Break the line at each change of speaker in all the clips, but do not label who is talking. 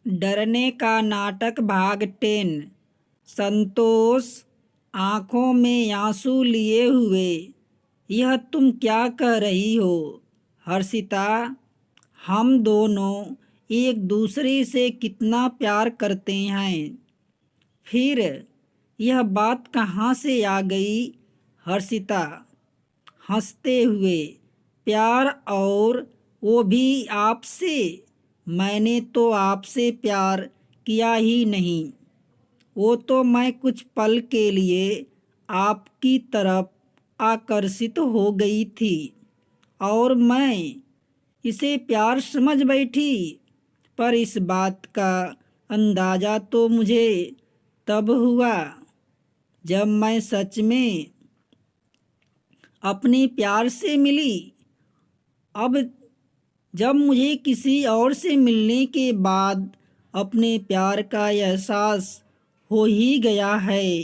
डरने का नाटक भाग 10। संतोष आंखों में आंसू लिए हुए, यह तुम क्या कह रही हो हर्षिता? हम दोनों एक दूसरे से कितना प्यार करते हैं, फिर यह बात कहाँ से आ गई? हर्षिता हंसते हुए, प्यार, और वो भी आपसे? मैंने तो आपसे प्यार किया ही नहीं। वो तो मैं कुछ पल के लिए आपकी तरफ आकर्षित हो गई थी और मैं इसे प्यार समझ बैठी। पर इस बात का अंदाज़ा तो मुझे तब हुआ जब मैं सच में अपने प्यार से मिली। अब जब मुझे किसी और से मिलने के बाद अपने प्यार का एहसास हो ही गया है,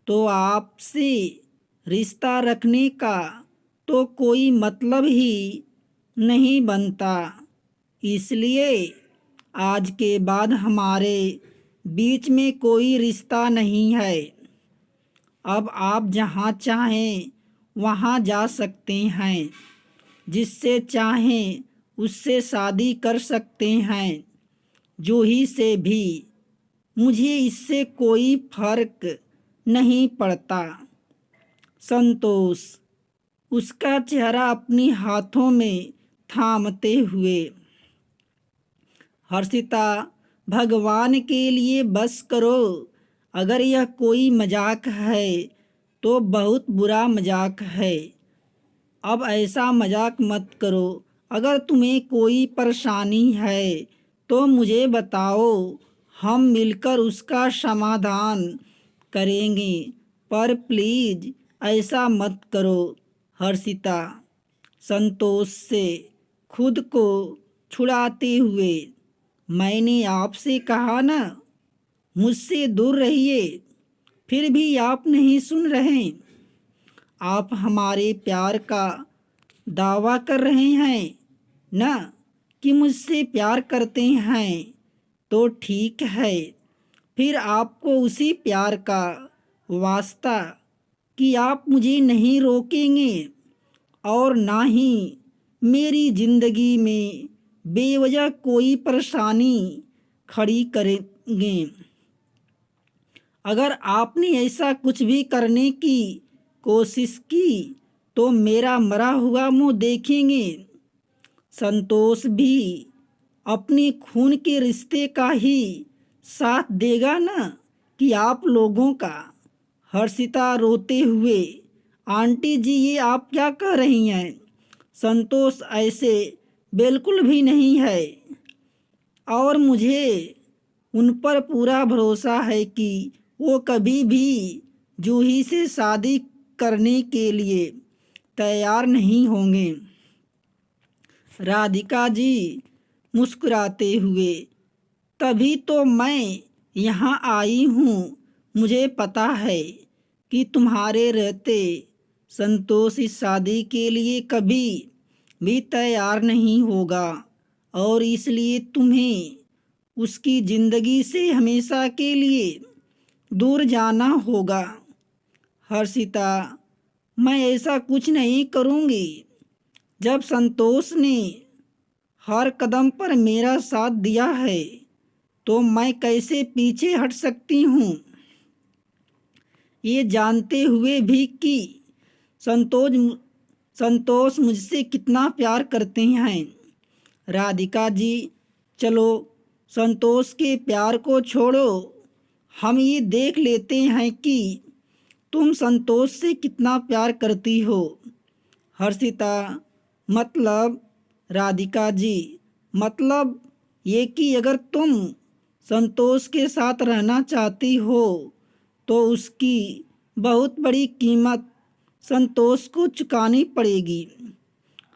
तो आपसे रिश्ता रखने का तो कोई मतलब ही नहीं बनता। इसलिए आज के बाद हमारे बीच में कोई रिश्ता नहीं है। अब आप जहाँ चाहें वहाँ जा सकते हैं, जिससे चाहें उससे शादी कर सकते हैं, जूही से भी। मुझे इससे कोई फर्क नहीं पड़ता। संतोष उसका चेहरा अपनी हाथों में थामते हुए, हर्षिता भगवान के लिए बस करो। अगर यह कोई मजाक है तो बहुत बुरा मजाक है। अब ऐसा मजाक मत करो। अगर तुम्हें कोई परेशानी है तो मुझे बताओ, हम मिलकर उसका समाधान करेंगे। पर प्लीज़ ऐसा मत करो हर्षिता। संतोष से खुद को छुड़ाते हुए, मैंने आपसे कहा ना, मुझसे दूर रहिए। फिर भी आप नहीं सुन रहे। आप हमारे प्यार का दावा कर रहे हैं ना कि मुझसे प्यार करते हैं। तो ठीक है, फिर आपको उसी प्यार का वास्ता कि आप मुझे नहीं रोकेंगे और ना ही मेरी ज़िंदगी में बेवजह कोई परेशानी खड़ी करेंगे। अगर आपने ऐसा कुछ भी करने की कोशिश की तो मेरा मरा हुआ मुंह देखेंगे। संतोष भी अपने खून के रिश्ते का ही साथ देगा ना कि आप लोगों का? हर्षिता रोते हुए, आंटी जी ये आप क्या कह रही हैं? संतोष ऐसे बिल्कुल भी नहीं है, और मुझे उन पर पूरा भरोसा है कि वो कभी भी जूही से शादी करने के लिए तैयार नहीं होंगे। राधिका जी मुस्कुराते हुए, तभी तो मैं यहाँ आई हूँ। मुझे पता है कि तुम्हारे रहते संतोष इस शादी के लिए कभी भी तैयार नहीं होगा, और इसलिए तुम्हें उसकी ज़िंदगी से हमेशा के लिए दूर जाना होगा। हर्षिता मैं ऐसा कुछ नहीं करूँगी। जब संतोष ने हर कदम पर मेरा साथ दिया है तो मैं कैसे पीछे हट सकती हूँ, ये जानते हुए भी कि संतोष संतोष मुझसे कितना प्यार करते हैं। राधिका जी चलो, संतोष के प्यार को छोड़ो, हम ये देख लेते हैं कि तुम संतोष से कितना प्यार करती हो। हर्षिता मतलब राधिका जी, मतलब ये कि अगर तुम संतोष के साथ रहना चाहती हो तो उसकी बहुत बड़ी कीमत संतोष को चुकानी पड़ेगी।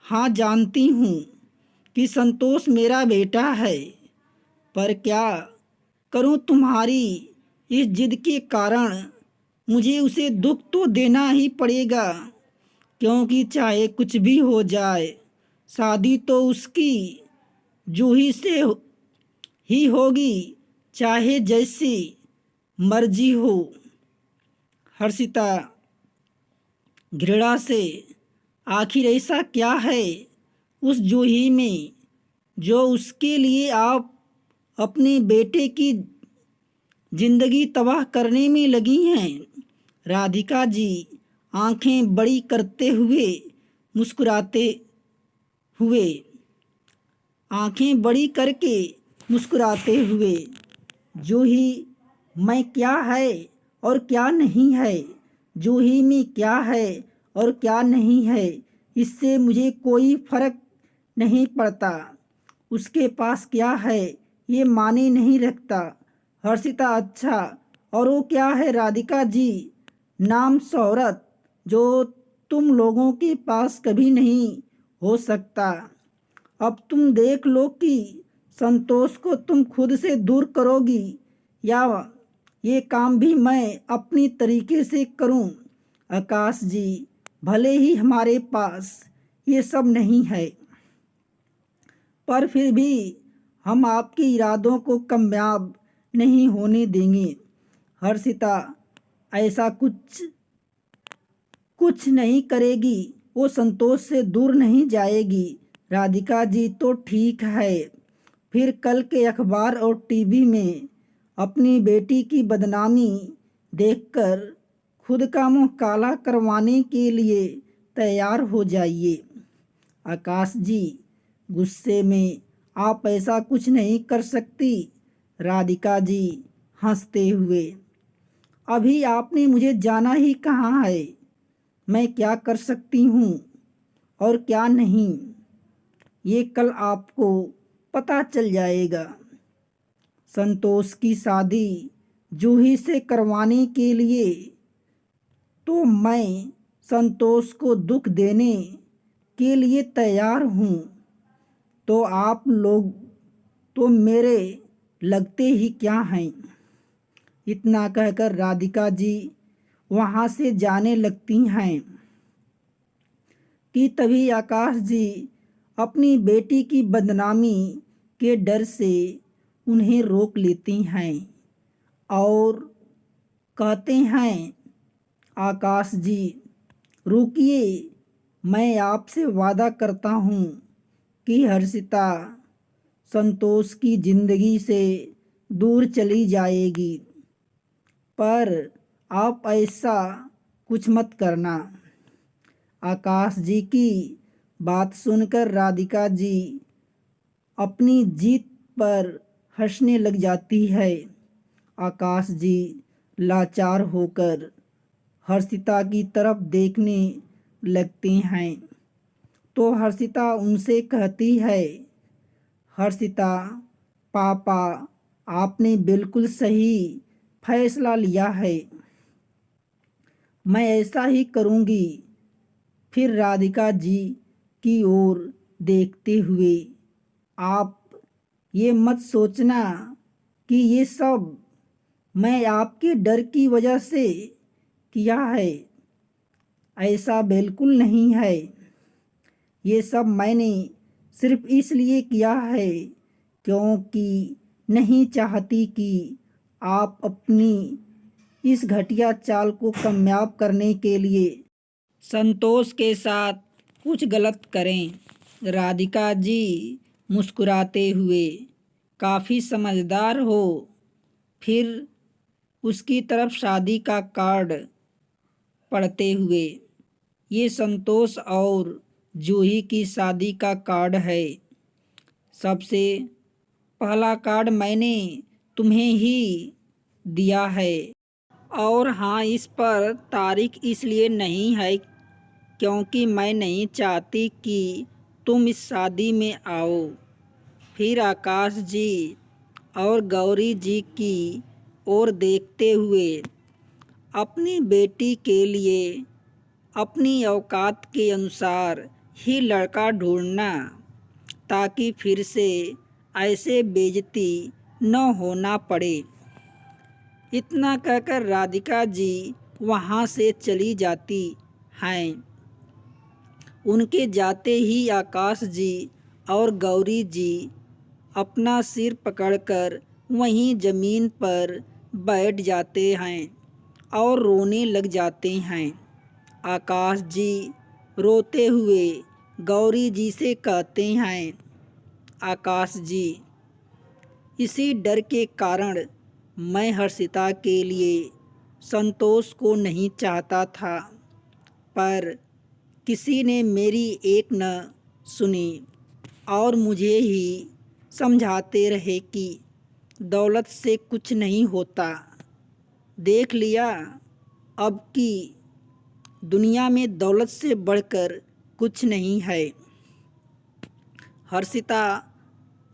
हाँ जानती हूँ कि संतोष मेरा बेटा है, पर क्या करूँ, तुम्हारी इस जिद के कारण मुझे उसे दुख तो देना ही पड़ेगा, क्योंकि चाहे कुछ भी हो जाए शादी तो उसकी जूही से ही होगी, चाहे जैसी मर्जी हो। हर्षिता घृणा से, आखिर ऐसा क्या है उस जूही में जो उसके लिए आप अपने बेटे की जिंदगी तबाह करने में लगी हैं। राधिका जी आंखें बड़ी करते हुए मुस्कुराते हुए आंखें बड़ी करके मुस्कुराते हुए, जूही मैं क्या है और क्या नहीं है, जूही में क्या है और क्या नहीं है, इससे मुझे कोई फर्क नहीं पड़ता। उसके पास क्या है ये माने नहीं रखता। हर्षिता अच्छा, और वो क्या है राधिका जी? नाम शोहरत, जो तुम लोगों के पास कभी नहीं हो सकता। अब तुम देख लो कि संतोष को तुम खुद से दूर करोगी या ये काम भी मैं अपनी तरीके से करूं। आकाश जी, भले ही हमारे पास ये सब नहीं है, पर फिर भी हम आपके इरादों को कामयाब नहीं होने देंगे। हर्षिता ऐसा कुछ नहीं करेगी, वो संतोष से दूर नहीं जाएगी। राधिका जी तो ठीक है, फिर कल के अखबार और टीवी में अपनी बेटी की बदनामी देखकर खुद का मुंह काला करवाने के लिए तैयार हो जाइए। आकाश जी, गुस्से में आप ऐसा कुछ नहीं कर सकती। राधिका जी हंसते हुए, अभी आपने मुझे जाना ही कहाँ है, मैं क्या कर सकती हूँ और क्या नहीं, ये कल आपको पता चल जाएगा। संतोष की शादी जूही से करवाने के लिए तो मैं संतोष को दुख देने के लिए तैयार हूँ, तो आप लोग तो मेरे लगते ही क्या हैं। इतना कहकर राधिका जी वहाँ से जाने लगती हैं कि तभी आकाश जी अपनी बेटी की बदनामी के डर से उन्हें रोक लेती हैं और कहते हैं, आकाश जी रुकिए, मैं आपसे वादा करता हूँ कि हर्षिता संतोष की ज़िंदगी से दूर चली जाएगी, पर आप ऐसा कुछ मत करना। आकाश जी की बात सुनकर राधिका जी अपनी जीत पर हंसने लग जाती है। आकाश जी लाचार होकर हर्षिता की तरफ देखने लगते हैं, तो हर्षिता उनसे कहती है, हर्षिता पापा, आपने बिल्कुल सही फैसला लिया है, मैं ऐसा ही करूँगी। फिर राधिका जी की ओर देखते हुए, आप ये मत सोचना कि ये सब मैं आपके डर की वजह से किया है, ऐसा बिल्कुल नहीं है। ये सब मैंने सिर्फ इसलिए किया है क्योंकि नहीं चाहती कि आप अपनी इस घटिया चाल को कामयाब करने के लिए संतोष के साथ कुछ गलत करें। राधिका जी मुस्कुराते हुए, काफ़ी समझदार हो। फिर उसकी तरफ शादी का कार्ड पढ़ते हुए, ये संतोष और जूही की शादी का कार्ड है। सबसे पहला कार्ड मैंने तुम्हें ही दिया है, और हाँ, इस पर तारीख इसलिए नहीं है क्योंकि मैं नहीं चाहती कि तुम इस शादी में आओ। फिर आकाश जी और गौरी जी की ओर देखते हुए, अपनी बेटी के लिए अपनी औकात के अनुसार ही लड़का ढूंढना, ताकि फिर से ऐसे बेइज्जती न होना पड़े। इतना कहकर राधिका जी वहाँ से चली जाती हैं। उनके जाते ही आकाश जी और गौरी जी अपना सिर पकड़कर वहीं ज़मीन पर बैठ जाते हैं और रोने लग जाते हैं। आकाश जी रोते हुए गौरी जी से कहते हैं, आकाश जी, इसी डर के कारण मैं हर्षिता के लिए संतोष को नहीं चाहता था, पर किसी ने मेरी एक न सुनी और मुझे ही समझाते रहे कि दौलत से कुछ नहीं होता। देख लिया, अब की दुनिया में दौलत से बढ़कर कुछ नहीं है। हर्षिता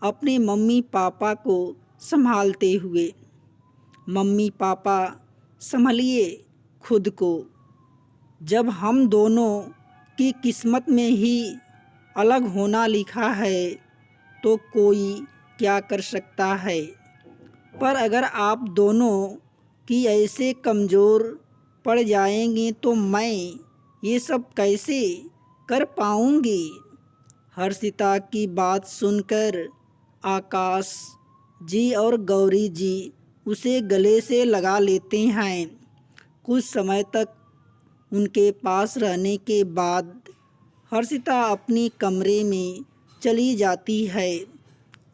अपने मम्मी पापा को संभालते हुए, मम्मी पापा संभलिए खुद को, जब हम दोनों की किस्मत में ही अलग होना लिखा है तो कोई क्या कर सकता है। पर अगर आप दोनों की ऐसे कमज़ोर पड़ जाएंगे तो मैं ये सब कैसे कर पाऊंगी। हर्षिता की बात सुनकर आकाश जी और गौरी जी उसे गले से लगा लेते हैं। कुछ समय तक उनके पास रहने के बाद हर्षिता अपनी कमरे में चली जाती है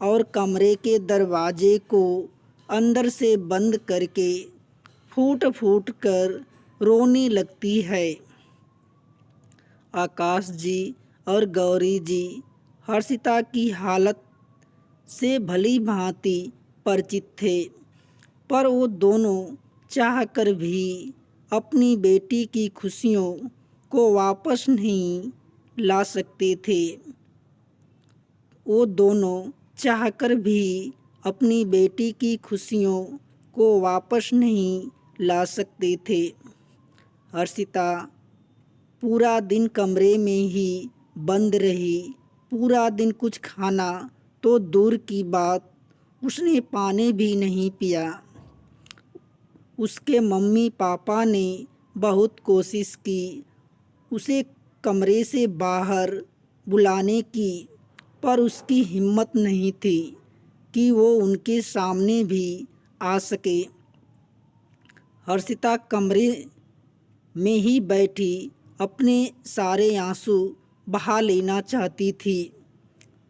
और कमरे के दरवाजे को अंदर से बंद करके फूट फूट कर रोने लगती है। आकाश जी और गौरी जी हर्षिता की हालत से भली भांति परिचित थे, पर वो दोनों चाहकर भी अपनी बेटी की खुशियों को वापस नहीं ला सकते थे। वो दोनों चाहकर भी अपनी बेटी की खुशियों को वापस नहीं ला सकते थे। हर्षिता पूरा दिन कमरे में ही बंद रही। पूरा दिन कुछ खाना तो दूर की बात, उसने पानी भी नहीं पिया। उसके मम्मी पापा ने बहुत कोशिश की उसे कमरे से बाहर बुलाने की, पर उसकी हिम्मत नहीं थी कि वो उनके सामने भी आ सके। हर्षिता कमरे में ही बैठी अपने सारे आंसू बहा लेना चाहती थी,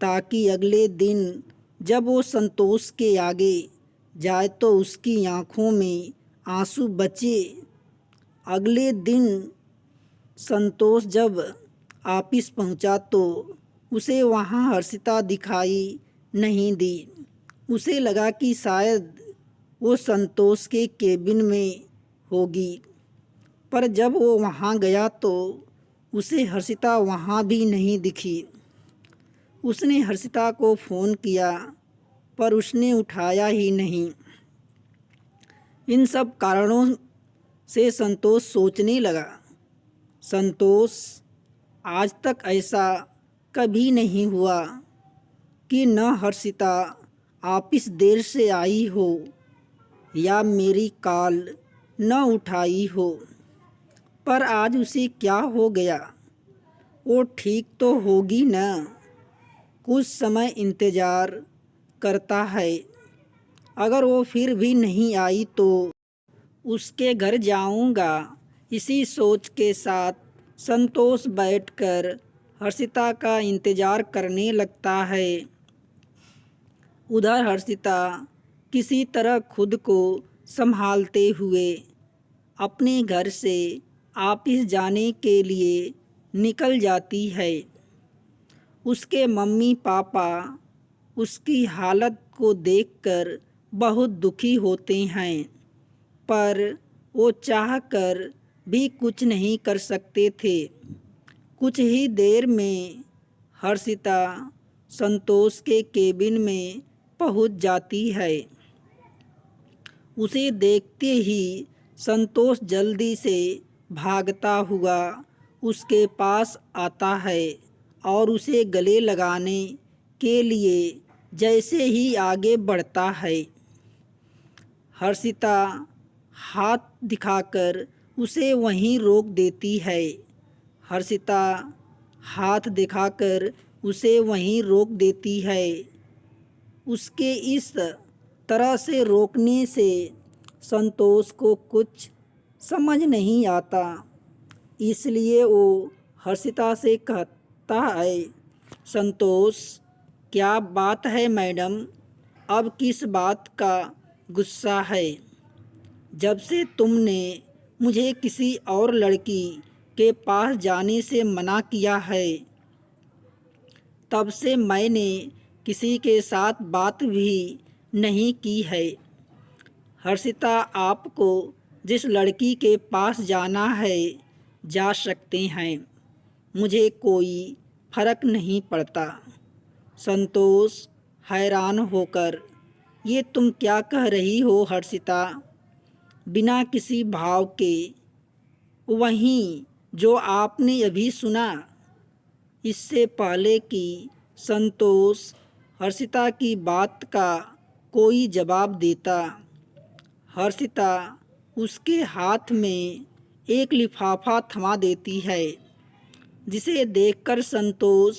ताकि अगले दिन जब वो संतोष के आगे जाए तो उसकी आंखों में आंसू बचे। अगले दिन संतोष जब ऑफिस पहुंचा तो उसे वहां हर्षिता दिखाई नहीं दी। उसे लगा कि शायद वो संतोष के केबिन में होगी, पर जब वो वहां गया तो उसे हर्षिता वहां भी नहीं दिखी। उसने हर्षिता को फ़ोन किया, पर उसने उठाया ही नहीं। इन सब कारणों से संतोष सोचने लगा, संतोष, आज तक ऐसा कभी नहीं हुआ कि न हर्षिता ऑफिस देर से आई हो या मेरी कॉल न उठाई हो, पर आज उसे क्या हो गया। वो ठीक तो होगी न। कुछ समय इंतज़ार करता है, अगर वो फिर भी नहीं आई तो उसके घर जाऊंगा। इसी सोच के साथ संतोष बैठकर हर्षिता का इंतज़ार करने लगता है। उधर हर्षिता किसी तरह खुद को संभालते हुए अपने घर से ऑफिस जाने के लिए निकल जाती है। उसके मम्मी पापा उसकी हालत को देखकर बहुत दुखी होते हैं, पर वो चाहकर भी कुछ नहीं कर सकते थे। कुछ ही देर में हर्षिता संतोष के केबिन में पहुंच जाती है। उसे देखते ही संतोष जल्दी से भागता हुआ उसके पास आता है और उसे गले लगाने के लिए जैसे ही आगे बढ़ता है, हर्षिता हाथ दिखाकर उसे वहीं रोक देती है। हर्षिता हाथ दिखाकर उसे वहीं रोक देती है। उसके इस तरह से रोकने से संतोष को कुछ समझ नहीं आता। इसलिए वो हर्षिता से कहता है, संतोष, क्या बात है मैडम, अब किस बात का गुस्सा है? जब से तुमने मुझे किसी और लड़की के पास जाने से मना किया है, तब से मैंने किसी के साथ बात भी नहीं की है। हर्षिता, आपको जिस लड़की के पास जाना है जा सकते हैं, मुझे कोई फर्क नहीं पड़ता। संतोष हैरान होकर, ये तुम क्या कह रही हो हर्षिता? बिना किसी भाव के। वहीं जो आपने अभी सुना, इससे पहले कि संतोष हर्षिता की बात का कोई जवाब देता, हर्षिता उसके हाथ में एक लिफाफा थमा देती है, जिसे देखकर संतोष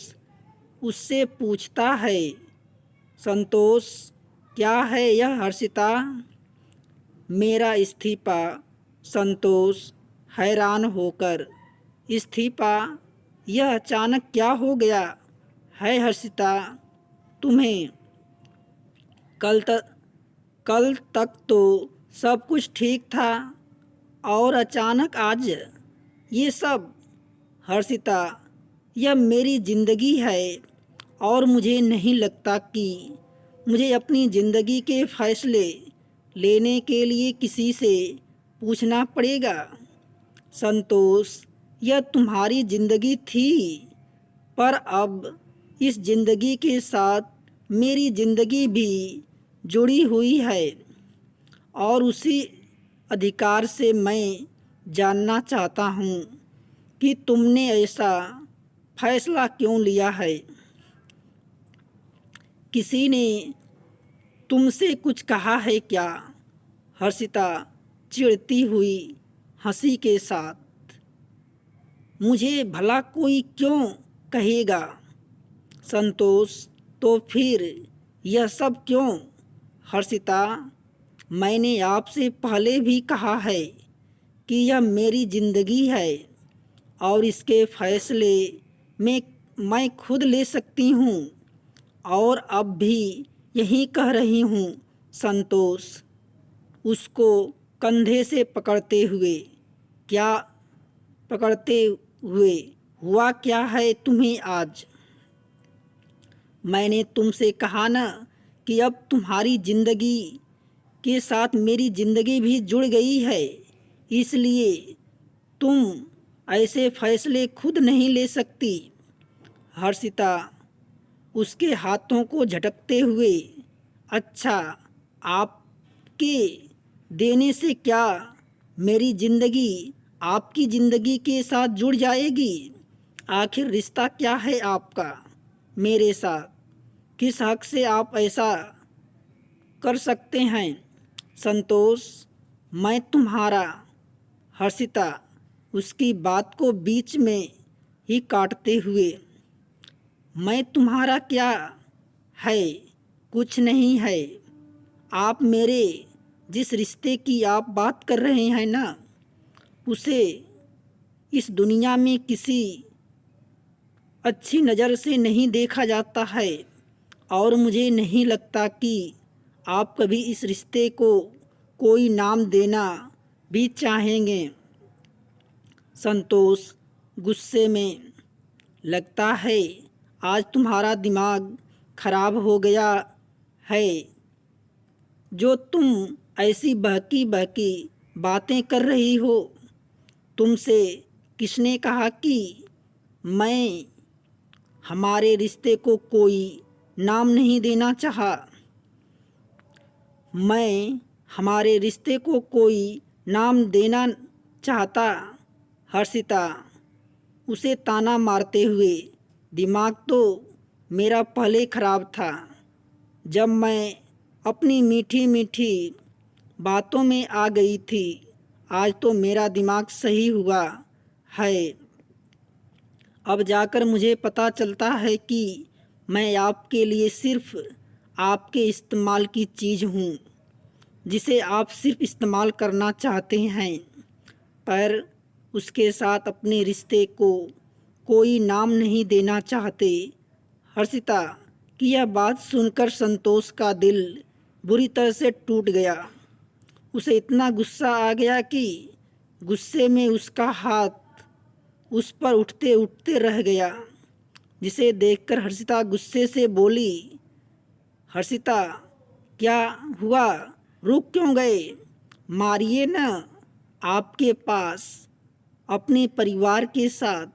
उससे पूछता है, संतोष, क्या है यह हर्षिता? मेरा इस्तीफा। संतोष हैरान होकर, इस्तीफा? यह अचानक क्या हो गया है हर्षिता तुम्हें? कल तक तो सब कुछ ठीक था और अचानक आज ये सब। हर्षिता, यह मेरी ज़िंदगी है और मुझे नहीं लगता कि मुझे अपनी ज़िंदगी के फैसले लेने के लिए किसी से पूछना पड़ेगा। संतोष, यह तुम्हारी ज़िंदगी थी, पर अब इस ज़िंदगी के साथ मेरी ज़िंदगी भी जुड़ी हुई है और उसी अधिकार से मैं जानना चाहता हूँ कि तुमने ऐसा फैसला क्यों लिया है। किसी ने तुमसे कुछ कहा है क्या? हर्षिता चिढ़ती हुई हंसी के साथ, मुझे भला कोई क्यों कहेगा? संतोष, तो फिर यह सब क्यों? हर्षिता, मैंने आपसे पहले भी कहा है कि यह मेरी ज़िंदगी है और इसके फैसले मैं खुद ले सकती हूँ, और अब भी यही कह रही हूँ। संतोष उसको कंधे से पकड़ते हुए, क्या पकड़ते हुए, हुआ क्या है तुम्हें आज? मैंने तुमसे कहा ना कि अब तुम्हारी ज़िंदगी के साथ मेरी ज़िंदगी भी जुड़ गई है, इसलिए तुम ऐसे फैसले खुद नहीं ले सकती। हर्षिता उसके हाथों को झटकते हुए, अच्छा, आपके देने से क्या मेरी ज़िंदगी आपकी ज़िंदगी के साथ जुड़ जाएगी? आखिर रिश्ता क्या है आपका मेरे साथ? किस हक से आप ऐसा कर सकते हैं? संतोष, मैं तुम्हारा। हर्षिता उसकी बात को बीच में ही काटते हुए, मैं तुम्हारा क्या है? कुछ नहीं है। आप मेरे जिस रिश्ते की आप बात कर रहे हैं ना, उसे इस दुनिया में किसी अच्छी नज़र से नहीं देखा जाता है और मुझे नहीं लगता कि आप कभी इस रिश्ते को कोई नाम देना भी चाहेंगे। संतोष गुस्से में, लगता है आज तुम्हारा दिमाग खराब हो गया है। जो तुम ऐसी बहकी बहकी बातें कर रही हो, तुमसे किसने कहा कि मैं हमारे रिश्ते को कोई नाम नहीं देना चाहा? मैं हमारे रिश्ते को कोई नाम देना चाहता? हर्षिता उसे ताना मारते हुए, दिमाग तो मेरा पहले खराब था। जब मैं अपनी मीठी मीठी बातों में आ गई थी, आज तो मेरा दिमाग सही हुआ है। अब जाकर मुझे पता चलता है कि मैं आपके लिए सिर्फ आपके इस्तेमाल की चीज़ हूँ जिसे आप सिर्फ इस्तेमाल करना चाहते हैं, पर उसके साथ अपने रिश्ते को कोई नाम नहीं देना चाहते। हर्षिता की यह बात सुनकर संतोष का दिल बुरी तरह से टूट गया। उसे इतना गुस्सा आ गया कि गुस्से में उसका हाथ उस पर उठते उठते रह गया, जिसे देखकर हर्षिता गुस्से से बोली, हर्षिता क्या हुआ, रुक क्यों गए? मारिए न। आपके पास अपने परिवार के साथ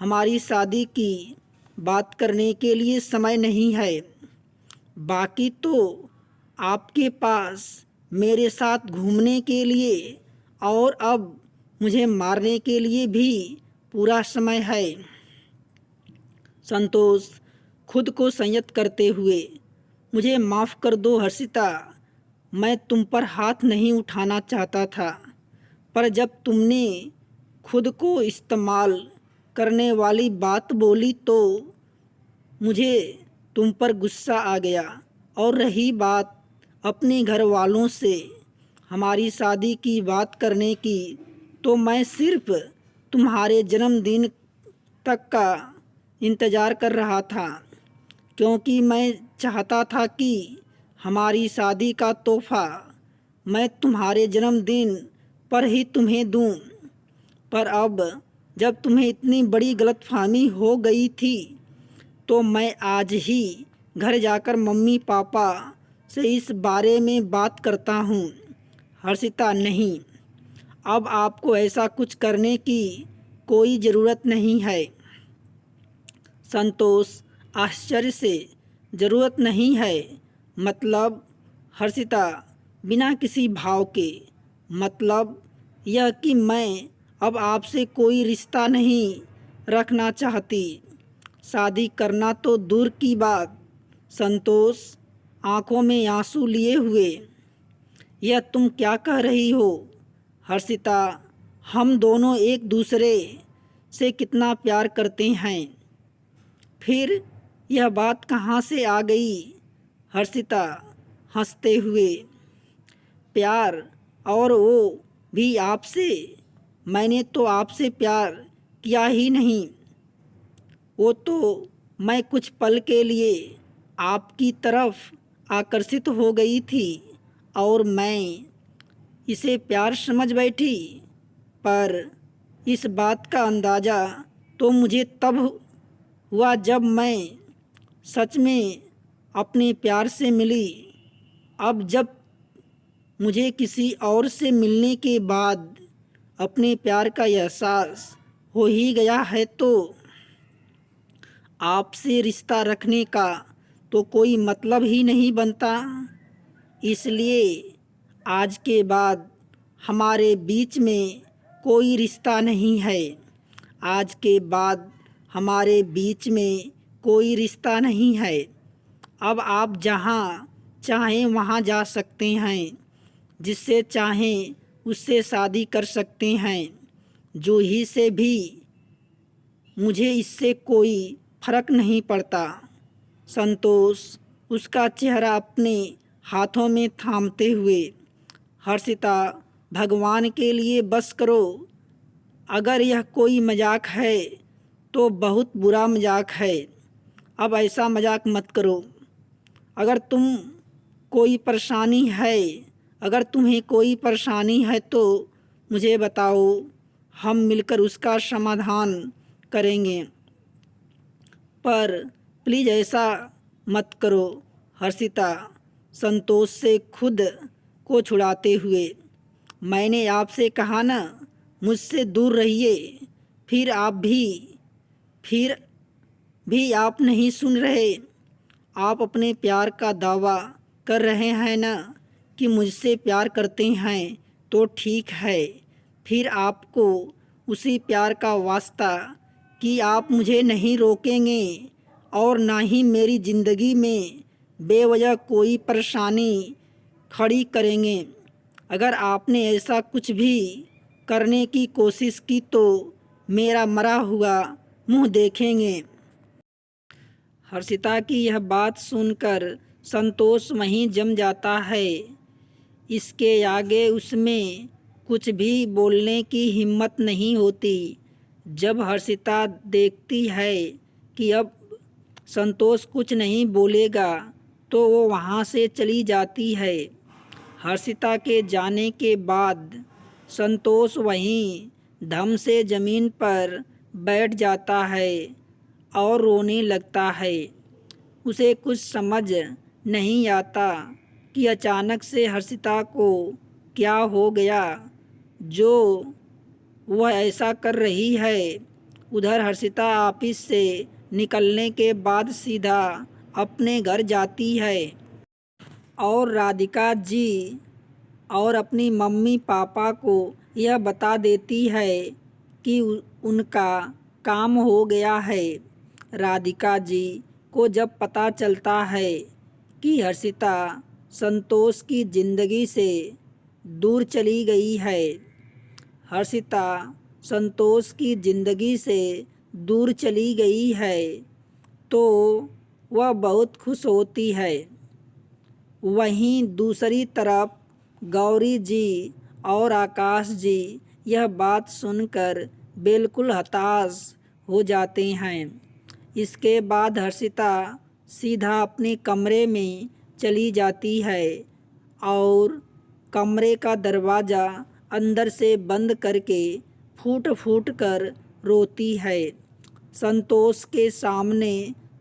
हमारी शादी की बात करने के लिए समय नहीं है। बाकी तो आपके पास मेरे साथ घूमने के लिए और अब मुझे मारने के लिए भी पूरा समय है। संतोष खुद को संयत करते हुए, मुझे माफ़ कर दो हर्षिता, मैं तुम पर हाथ नहीं उठाना चाहता था, पर जब तुमने खुद को इस्तेमाल करने वाली बात बोली तो मुझे तुम पर गुस्सा आ गया। और रही बात अपने घर वालों से हमारी शादी की बात करने की, तो मैं सिर्फ तुम्हारे जन्मदिन तक का इंतज़ार कर रहा था, क्योंकि मैं चाहता था कि हमारी शादी का तोहफ़ा मैं तुम्हारे जन्मदिन पर ही तुम्हें दूं। पर अब जब तुम्हें इतनी बड़ी गलतफहमी हो गई थी, तो मैं आज ही घर जाकर मम्मी पापा से इस बारे में बात करता हूँ। हर्षिता नहीं, अब आपको ऐसा कुछ करने की कोई ज़रूरत नहीं है। संतोष आश्चर्य से, ज़रूरत नहीं है मतलब? हर्षिता बिना किसी भाव के, मतलब यह कि मैं अब आपसे कोई रिश्ता नहीं रखना चाहती, शादी करना तो दूर की बात। संतोष आंखों में आंसू लिए हुए, यह तुम क्या कह रही हो हर्षिता? हम दोनों एक दूसरे से कितना प्यार करते हैं, फिर यह बात कहाँ से आ गई? हर्षिता हंसते हुए, प्यार, और वो भी आपसे? मैंने तो आपसे प्यार किया ही नहीं। वो तो मैं कुछ पल के लिए आपकी तरफ आकर्षित हो गई थी और मैं इसे प्यार समझ बैठी, पर इस बात का अंदाज़ा तो मुझे तब हुआ जब मैं सच में अपने प्यार से मिली। अब जब मुझे किसी और से मिलने के बाद अपने प्यार का एहसास हो ही गया है, तो आपसे रिश्ता रखने का तो कोई मतलब ही नहीं बनता। इसलिए आज के बाद हमारे बीच में कोई रिश्ता नहीं है। आज के बाद हमारे बीच में कोई रिश्ता नहीं है। अब आप जहाँ चाहें वहाँ जा सकते हैं, जिससे चाहें उससे शादी कर सकते हैं। जूही से भी मुझे इससे कोई फर्क नहीं पड़ता। संतोष उसका चेहरा अपने हाथों में थामते हुए, हर्षिता भगवान के लिए बस करो। अगर यह कोई मजाक है तो बहुत बुरा मजाक है। अब ऐसा मजाक मत करो। अगर तुम्हें कोई परेशानी है तो मुझे बताओ, हम मिलकर उसका समाधान करेंगे, पर प्लीज़ ऐसा मत करो हर्षिता। संतोष से खुद को छुड़ाते हुए, मैंने आपसे कहा ना, मुझसे दूर रहिए। फिर भी आप नहीं सुन रहे। आप अपने प्यार का दावा कर रहे हैं ना कि मुझसे प्यार करते हैं, तो ठीक है, फिर आपको उसी प्यार का वास्ता कि आप मुझे नहीं रोकेंगे और ना ही मेरी ज़िंदगी में बेवजह कोई परेशानी खड़ी करेंगे। अगर आपने ऐसा कुछ भी करने की कोशिश की तो मेरा मरा हुआ मुंह देखेंगे। हर्षिता की यह बात सुनकर संतोष वहीं जम जाता है। इसके आगे उसमें कुछ भी बोलने की हिम्मत नहीं होती। जब हर्षिता देखती है कि अब संतोष कुछ नहीं बोलेगा तो वो वहाँ से चली जाती है। हर्षिता के जाने के बाद संतोष वहीं धम से ज़मीन पर बैठ जाता है और रोने लगता है। उसे कुछ समझ नहीं आता कि अचानक से हर्षिता को क्या हो गया जो वह ऐसा कर रही है। उधर हर्षिता ऑफिस से निकलने के बाद सीधा अपने घर जाती है और राधिका जी और अपनी मम्मी पापा को यह बता देती है कि उनका काम हो गया है। राधिका जी को जब पता चलता है कि हर्षिता संतोष की ज़िंदगी से दूर चली गई है, हर्षिता संतोष की ज़िंदगी से दूर चली गई है, तो वह बहुत खुश होती है। वहीं दूसरी तरफ गौरी जी और आकाश जी यह बात सुनकर बिल्कुल हताश हो जाते हैं। इसके बाद हर्षिता सीधा अपने कमरे में चली जाती है और कमरे का दरवाज़ा अंदर से बंद करके फूट फूट कर रोती है। संतोष के सामने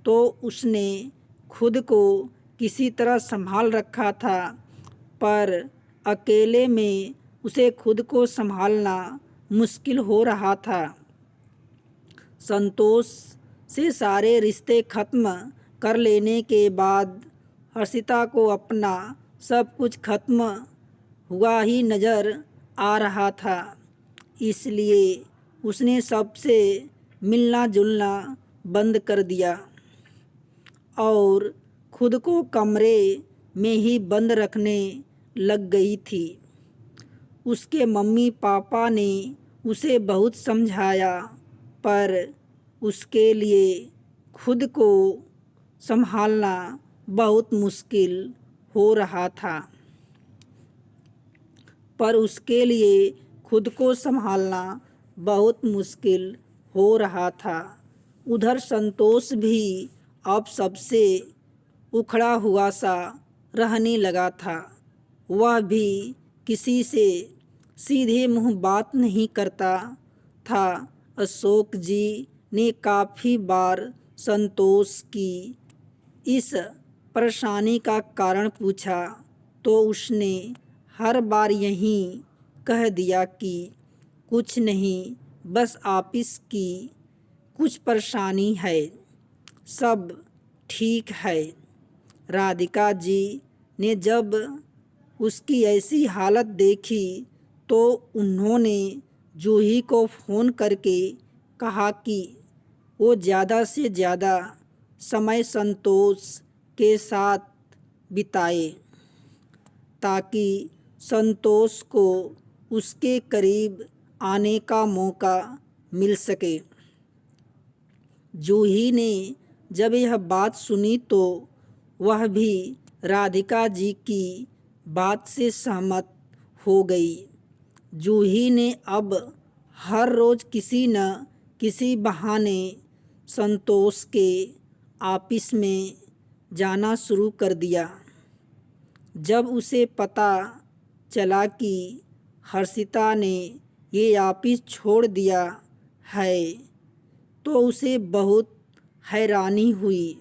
तो उसने खुद को किसी तरह संभाल रखा था, पर अकेले में उसे खुद को संभालना मुश्किल हो रहा था। संतोष से सारे रिश्ते ख़त्म कर लेने के बाद हर्षिता को अपना सब कुछ ख़त्म हुआ ही नज़र आ रहा था। इसलिए उसने सबसे मिलना जुलना बंद कर दिया और खुद को कमरे में ही बंद रखने लग गई थी। उसके मम्मी पापा ने उसे बहुत समझाया, पर उसके लिए खुद को संभालना बहुत मुश्किल हो रहा था। उधर संतोष भी अब सबसे उखड़ा हुआ सा रहने लगा था। वह भी किसी से सीधे मुंह बात नहीं करता था। अशोक जी ने काफ़ी बार संतोष की इस परेशानी का कारण पूछा, तो उसने हर बार यही कह दिया कि कुछ नहीं, बस ऑफिस की कुछ परेशानी है, सब ठीक है। राधिका जी ने जब उसकी ऐसी हालत देखी तो उन्होंने जूही को फ़ोन करके कहा कि वो ज़्यादा से ज़्यादा समय संतोष के साथ बिताए, ताकि संतोष को उसके करीब आने का मौका मिल सके। जूही ने जब यह बात सुनी तो वह भी राधिका जी की बात से सहमत हो गई। जूही ने अब हर रोज़ किसी न किसी बहाने संतोष के ऑफिस में जाना शुरू कर दिया। जब उसे पता चला कि हर्षिता ने ये ऑफिस छोड़ दिया है तो उसे बहुत हैरानी हुई।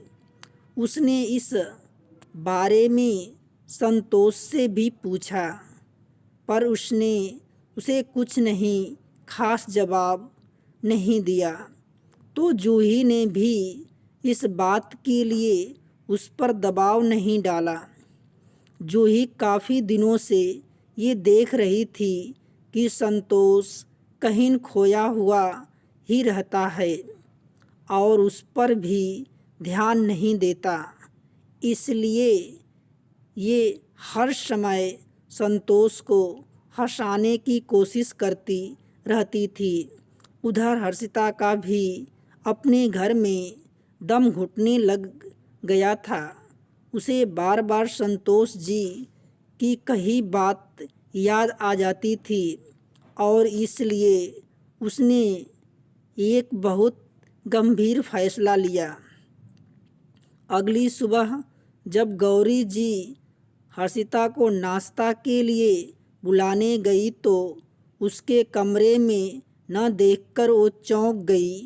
उसने इस बारे में संतोष से भी पूछा, पर उसने उसे कुछ नहीं खास जवाब नहीं दिया। तो जूही ने भी इस बात के लिए उस पर दबाव नहीं डाला। जूही काफ़ी दिनों से ये देख रही थी कि संतोष कहीं खोया हुआ ही रहता है और उस पर भी ध्यान नहीं देता, इसलिए ये हर समय संतोष को हंसाने की कोशिश करती रहती थी। उधर हर्षिता का भी अपने घर में दम घुटने लग गया था। उसे बार बार संतोष जी की कही बात याद आ जाती थी और इसलिए उसने एक बहुत गंभीर फैसला लिया। अगली सुबह जब गौरी जी हर्षिता को नाश्ता के लिए बुलाने गई तो उसके कमरे में न देखकर वो चौंक गई,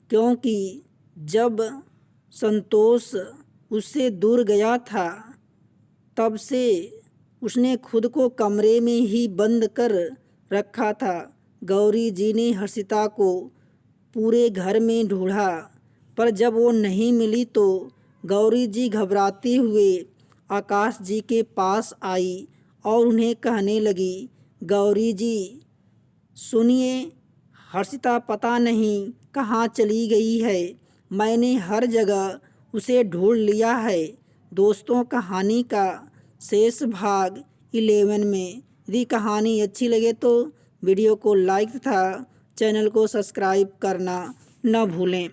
क्योंकि जब संतोष उससे दूर गया था तब से उसने खुद को कमरे में ही बंद कर रखा था। गौरी जी ने हर्षिता को पूरे घर में ढूंढा, पर जब वो नहीं मिली तो गौरी जी घबराते हुए आकाश जी के पास आई और उन्हें कहने लगी, गौरी जी सुनिए, हर्षिता पता नहीं कहाँ चली गई है। मैंने हर जगह उसे ढूंढ लिया है। दोस्तों, कहानी का शेष भाग 11 में। यदि कहानी अच्छी लगे तो वीडियो को लाइक तथा चैनल को सब्सक्राइब करना न भूलें।